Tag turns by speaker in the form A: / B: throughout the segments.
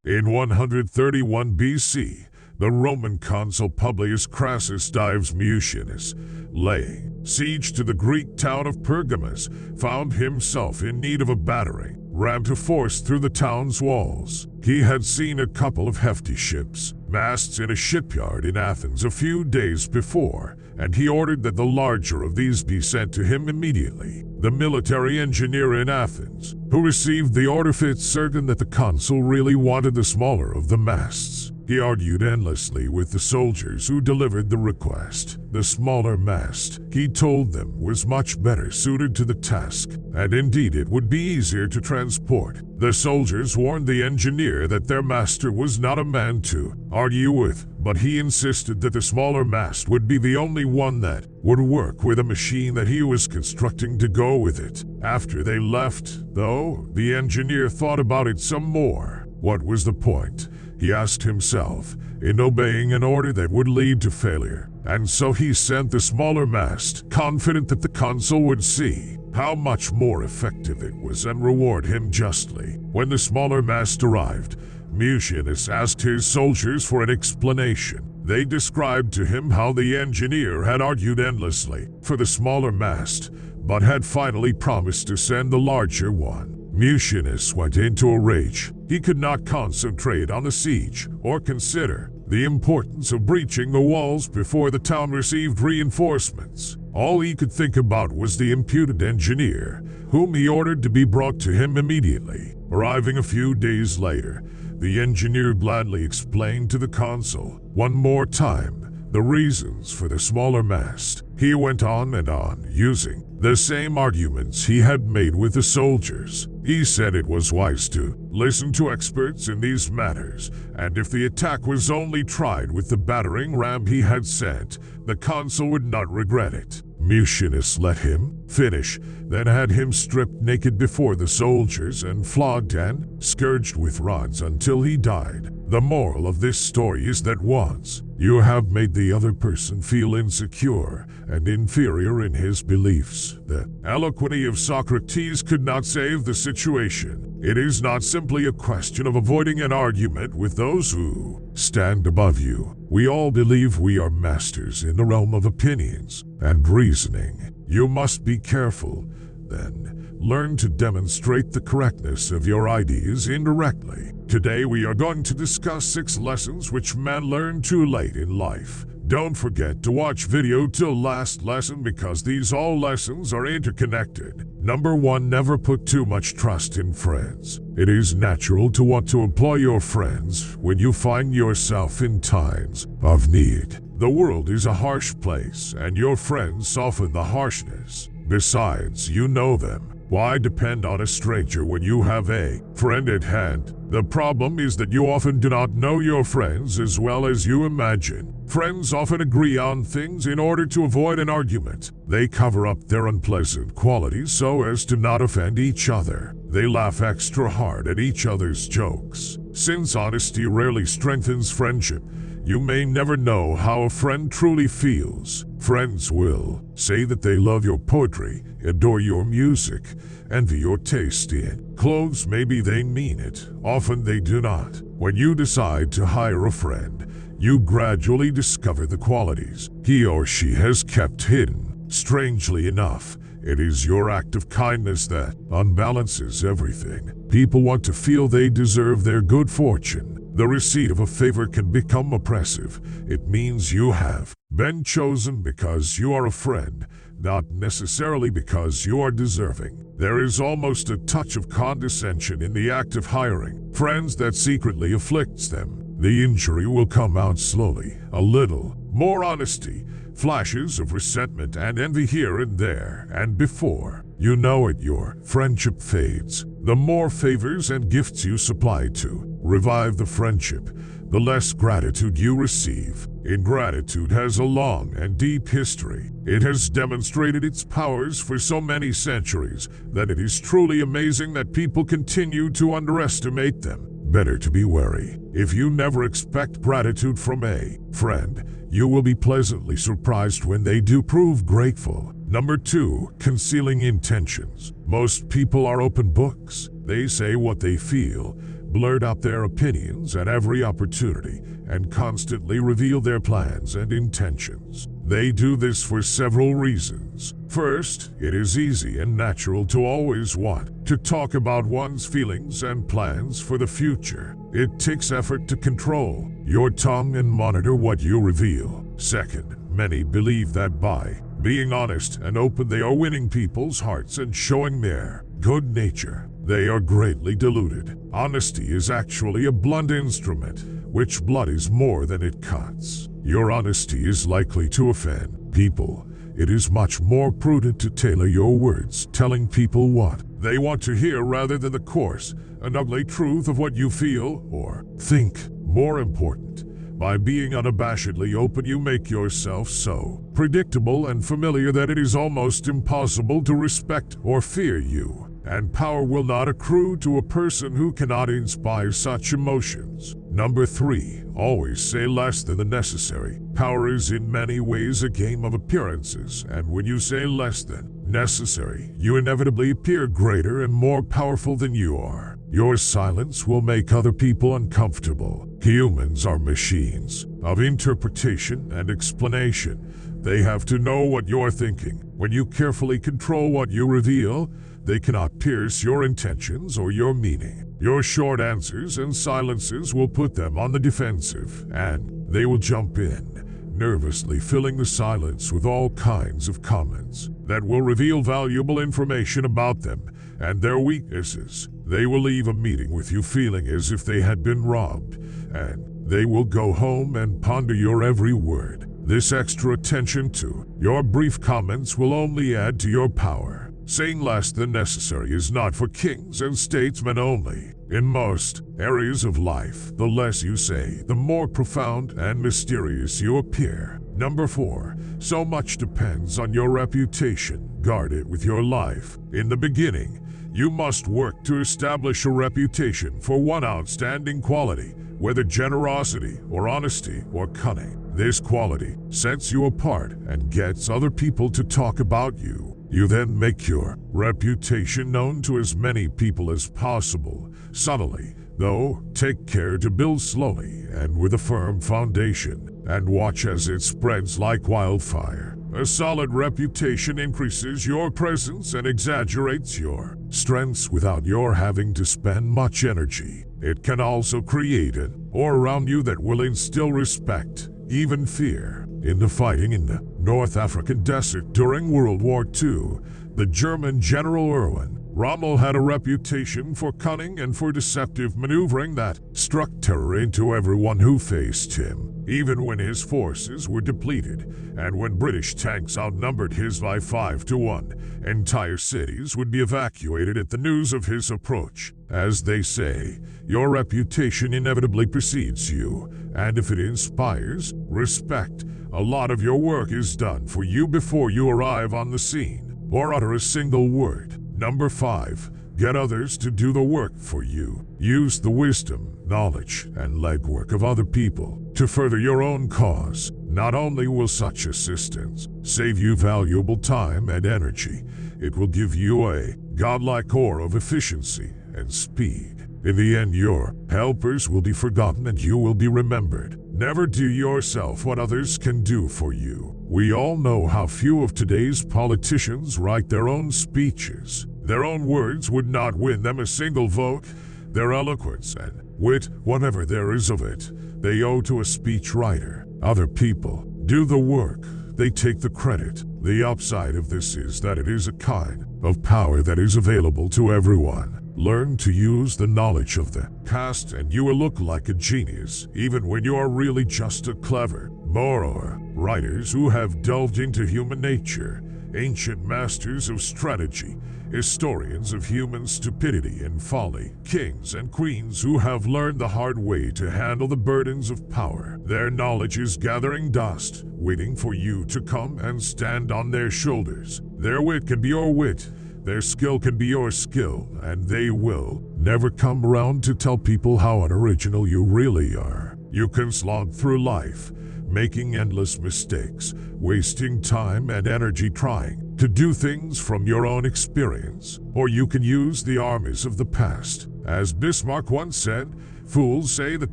A: In 131 BC, the Roman consul Publius Crassus Dives Mucianus, laying siege to the Greek town of Pergamus, found himself in need of a battering ram to force through the town's walls. He had seen a couple of hefty ships, masts in a shipyard in Athens a few days before, and he ordered that the larger of these be sent to him immediately. The military engineer in Athens, who received the order, felt certain that the consul really wanted the smaller of the masts. He argued endlessly with the soldiers who delivered the request. The smaller mast, he told them, was much better suited to the task, and indeed it would be easier to transport. The soldiers warned the engineer that their master was not a man to argue with, but he insisted that the smaller mast would be the only one that would work with a machine that he was constructing to go with it. After they left, though, the engineer thought about it some more. What was the point, he asked himself, in obeying an order that would lead to failure? And so he sent the smaller mast, confident that the consul would see how much more effective it was and reward him justly. When the smaller mast arrived, Mucianus asked his soldiers for an explanation. They described to him how the engineer had argued endlessly for the smaller mast, but had finally promised to send the larger one. Mucianus went into a rage. He could not concentrate on the siege or consider the importance of breaching the walls before the town received reinforcements. All he could think about was the impudent engineer, whom he ordered to be brought to him immediately. Arriving a few days later, the engineer gladly explained to the consul one more time the reasons for the smaller mast. He went on and on, using the same arguments he had made with the soldiers. He said it was wise to listen to experts in these matters, and if the attack was only tried with the battering ram he had sent, the consul would not regret it. Mucianus let him finish, then had him stripped naked before the soldiers and flogged and scourged with rods until he died. The moral of this story is that once you have made the other person feel insecure and inferior in his beliefs, the eloquence of Socrates could not save the situation. It is not simply a question of avoiding an argument with those who stand above you. We all believe we are masters in the realm of opinions and reasoning. You must be careful, then. Learn to demonstrate the correctness of your ideas indirectly. Today we are going to discuss 6 lessons which men learn too late in life. Don't forget to watch video till last lesson because these all lessons are interconnected. Number 1. Never put too much trust in friends. It is natural to want to employ your friends when you find yourself in times of need. The world is a harsh place and your friends soften the harshness. Besides, you know them. Why depend on a stranger when you have a friend at hand? The problem is that you often do not know your friends as well as you imagine. Friends often agree on things in order to avoid an argument. They cover up their unpleasant qualities so as to not offend each other. They laugh extra hard at each other's jokes. Since honesty rarely strengthens friendship, you may never know how a friend truly feels. Friends will say that they love your poetry, adore your music, envy your taste in clothes. Maybe they mean it. Often they do not. When you decide to hire a friend, you gradually discover the qualities he or she has kept hidden. Strangely enough, it is your act of kindness that unbalances everything. People want to feel they deserve their good fortune. The receipt of a favor can become oppressive. It means you have been chosen because you are a friend, not necessarily because you are deserving. There is almost a touch of condescension in the act of hiring friends that secretly afflicts them. The injury will come out slowly, a little more honesty, flashes of resentment and envy here and there, and before you know it, your friendship fades. The more favors and gifts you supply to revive the friendship, the less gratitude you receive. Ingratitude has a long and deep history. It has demonstrated its powers for so many centuries that it is truly amazing that people continue to underestimate them. Better to be wary. If you never expect gratitude from a friend, you will be pleasantly surprised when they do prove grateful. Number 2. Concealing intentions. Most people are open books. They say what they feel, blurt out their opinions at every opportunity, and constantly reveal their plans and intentions. They do this for several reasons. First, it is easy and natural to always want to talk about one's feelings and plans for the future. It takes effort to control your tongue and monitor what you reveal. Second, many believe that by being honest and open they are winning people's hearts and showing their good nature. They are greatly deluded. Honesty is actually a blunt instrument, which blood is more than it cuts. Your honesty is likely to offend people. It is much more prudent to tailor your words, telling people what they want to hear rather than the coarse and ugly truth of what you feel or think. More important, by being unabashedly open, you make yourself so predictable and familiar that it is almost impossible to respect or fear you. And power will not accrue to a person who cannot inspire such emotions. Number 3, always say less than the necessary. Power is in many ways a game of appearances, and when you say less than necessary, you inevitably appear greater and more powerful than you are. Your silence will make other people uncomfortable. Humans are machines of interpretation and explanation. They have to know what you're thinking. When you carefully control what you reveal, they cannot pierce your intentions or your meaning. Your short answers and silences will put them on the defensive, and they will jump in, nervously filling the silence with all kinds of comments that will reveal valuable information about them and their weaknesses. They will leave a meeting with you feeling as if they had been robbed, and they will go home and ponder your every word. This extra attention to your brief comments will only add to your power. Saying less than necessary is not for kings and statesmen only. In most areas of life, the less you say, the more profound and mysterious you appear. Number 4, so much depends on your reputation. Guard it with your life. In the beginning, you must work to establish a reputation for one outstanding quality, whether generosity or honesty or cunning. This quality sets you apart and gets other people to talk about you. You then make your reputation known to as many people as possible. Subtly, though, take care to build slowly and with a firm foundation, and watch as it spreads like wildfire. A solid reputation increases your presence and exaggerates your strengths without your having to spend much energy. It can also create an aura around you that will instill respect, even fear. In the fighting in the North African desert during World War II, the German General Erwin Rommel had a reputation for cunning and for deceptive maneuvering that struck terror into everyone who faced him. Even when his forces were depleted, and when British tanks outnumbered his by 5 to 1, entire cities would be evacuated at the news of his approach. As they say, your reputation inevitably precedes you, and if it inspires respect, a lot of your work is done for you before you arrive on the scene or utter a single word. Number 5, get others to do the work for you. Use the wisdom, knowledge, and legwork of other people to further your own cause. Not only will such assistance save you valuable time and energy, it will give you a godlike aura of efficiency and speed. In the end, your helpers will be forgotten and you will be remembered. Never do yourself what others can do for you. We all know how few of today's politicians write their own speeches. Their own words would not win them a single vote. Their eloquence and wit, whatever there is of it, they owe to a speechwriter. Other people do the work. They take the credit. The upside of this is that it is a kind of power that is available to everyone. Learn to use the knowledge of the past and you will look like a genius, even when you are really just a clever moron. Writers who have delved into human nature, ancient masters of strategy, historians of human stupidity and folly, kings and queens who have learned the hard way to handle the burdens of power. Their knowledge is gathering dust, waiting for you to come and stand on their shoulders. Their wit can be your wit. Their skill can be your skill, and they will never come around to tell people how unoriginal you really are. You can slog through life, making endless mistakes, wasting time and energy trying to do things from your own experience, or you can use the armies of the past As Bismarck once said, fools say that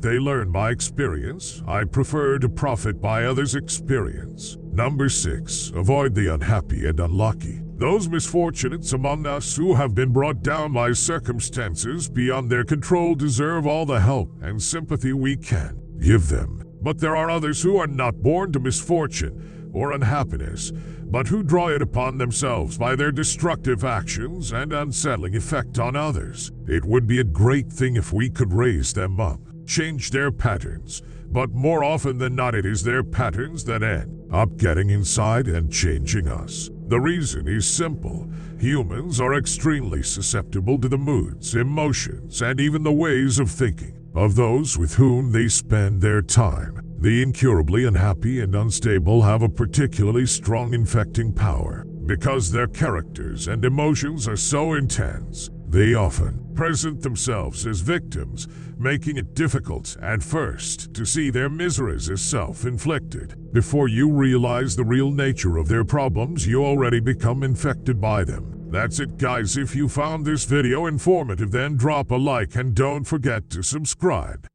A: they learn by experience. I prefer to profit by others' experience. Number 6. Avoid the unhappy and unlucky. Those misfortunates among us who have been brought down by circumstances beyond their control deserve all the help and sympathy we can give them. But there are others who are not born to misfortune or unhappiness, but who draw it upon themselves by their destructive actions and unsettling effect on others. It would be a great thing if we could raise them up, change their patterns, but more often than not it is their patterns that end up getting inside and changing us. The reason is simple. Humans are extremely susceptible to the moods, emotions, and even the ways of thinking of those with whom they spend their time. The incurably unhappy and unstable have a particularly strong infecting power. Because their characters and emotions are so intense, they often present themselves as victims, making it difficult at first to see their miseries as self-inflicted. Before you realize the real nature of their problems, you already become infected by them. That's it, guys. If you found this video informative, then drop a like and don't forget to subscribe.